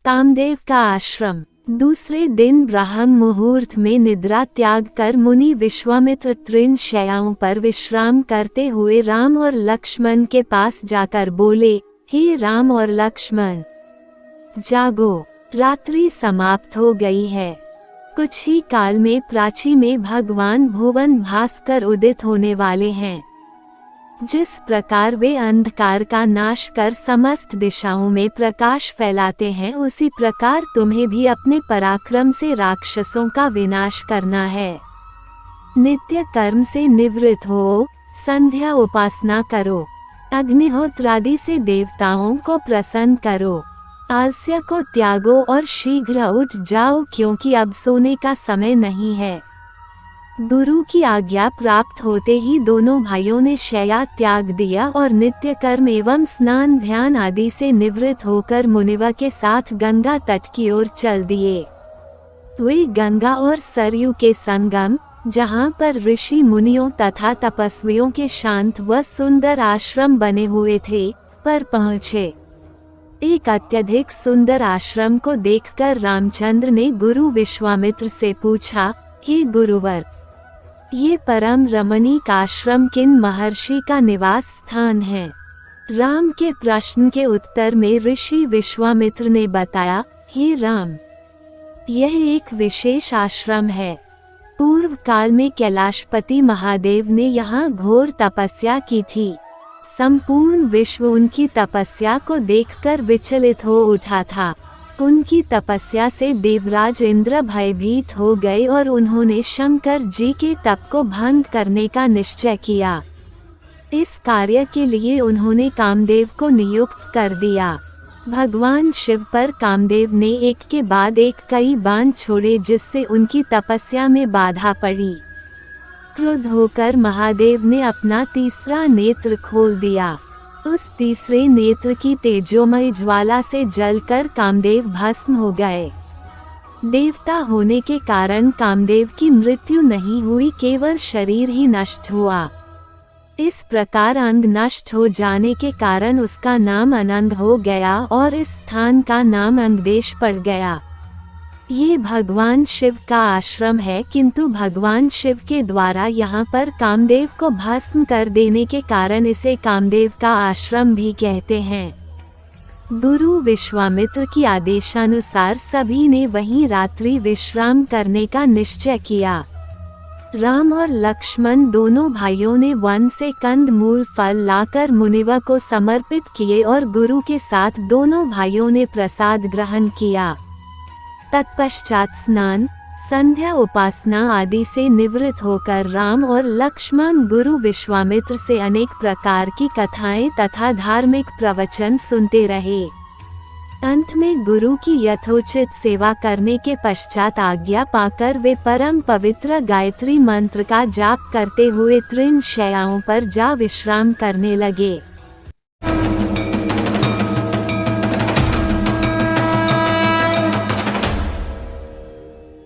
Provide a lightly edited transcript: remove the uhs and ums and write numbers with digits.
कामदेव का आश्रम। दूसरे दिन ब्रह्म मुहूर्त में निद्रा त्याग कर मुनि विश्वामित्र तृण शैयाओं पर विश्राम करते हुए राम और लक्ष्मण के पास जाकर बोले, हे राम और लक्ष्मण, जागो, रात्रि समाप्त हो गई है। कुछ ही काल में प्राची में भगवान भुवन भास्कर उदित होने वाले हैं। जिस प्रकार वे अंधकार का नाश कर समस्त दिशाओं में प्रकाश फैलाते हैं, उसी प्रकार तुम्हें भी अपने पराक्रम से राक्षसों का विनाश करना है। नित्य कर्म से निवृत्त हो, संध्या उपासना करो, अग्निहोत्र आदि से देवताओं को प्रसन्न करो, आलस्य को त्यागो और शीघ्र उठ जाओ, क्योंकि अब सोने का समय नहीं है। गुरु की आज्ञा प्राप्त होते ही दोनों भाइयों ने शैया त्याग दिया और नित्य कर्म एवं स्नान ध्यान आदि से निवृत्त होकर मुनिवा के साथ गंगा तट की ओर चल दिए। वे गंगा और सरयू के संगम, जहाँ पर ऋषि मुनियों तथा तपस्वियों के शांत व सुंदर आश्रम बने हुए थे, पर पहुँचे। एक अत्यधिक सुंदर आश्रम को देखकर रामचंद्र ने गुरु विश्वामित्र से पूछा, हे गुरुवर, ये परम रमणीक आश्रम किन महर्षि का निवास स्थान है? राम के प्रश्न के उत्तर में ऋषि विश्वामित्र ने बताया, हे राम, यह एक विशेष आश्रम है। पूर्व काल में कैलाशपति महादेव ने यहाँ घोर तपस्या की थी। संपूर्ण विश्व उनकी तपस्या को देखकर विचलित हो उठा था। उनकी तपस्या से देवराज इंद्र भयभीत हो गए और उन्होंने शंकर जी के तप को भंग करने का निश्चय किया। इस कार्य के लिए उन्होंने कामदेव को नियुक्त कर दिया। भगवान शिव पर कामदेव ने एक के बाद एक कई बाण छोड़े, जिससे उनकी तपस्या में बाधा पड़ी। क्रुद्ध होकर महादेव ने अपना तीसरा नेत्र खोल दिया। उस तीसरे नेत्र की तेजोमय ज्वाला से जलकर कामदेव भस्म हो गए। देवता होने के कारण कामदेव की मृत्यु नहीं हुई, केवल शरीर ही नष्ट हुआ। इस प्रकार अंग नष्ट हो जाने के कारण उसका नाम अनंग हो गया और इस स्थान का नाम अंगदेश पड़ गया। ये भगवान शिव का आश्रम है, किंतु भगवान शिव के द्वारा यहाँ पर कामदेव को भस्म कर देने के कारण इसे कामदेव का आश्रम भी कहते हैं। गुरु विश्वामित्र की आदेशानुसार सभी ने वहीं रात्रि विश्राम करने का निश्चय किया। राम और लक्ष्मण दोनों भाइयों ने वन से कंद मूल फल लाकर मुनिवा को समर्पित किए और गुरु के साथ दोनों भाइयों ने प्रसाद ग्रहण किया। तत्पश्चात स्नान, संध्या उपासना आदि से निवृत्त होकर राम और लक्ष्मण गुरु विश्वामित्र से अनेक प्रकार की कथाएं तथा धार्मिक प्रवचन सुनते रहे। अंत में गुरु की यथोचित सेवा करने के पश्चात आज्ञा पाकर वे परम पवित्र गायत्री मंत्र का जाप करते हुए तृण शैयाओं पर जा विश्राम करने लगे।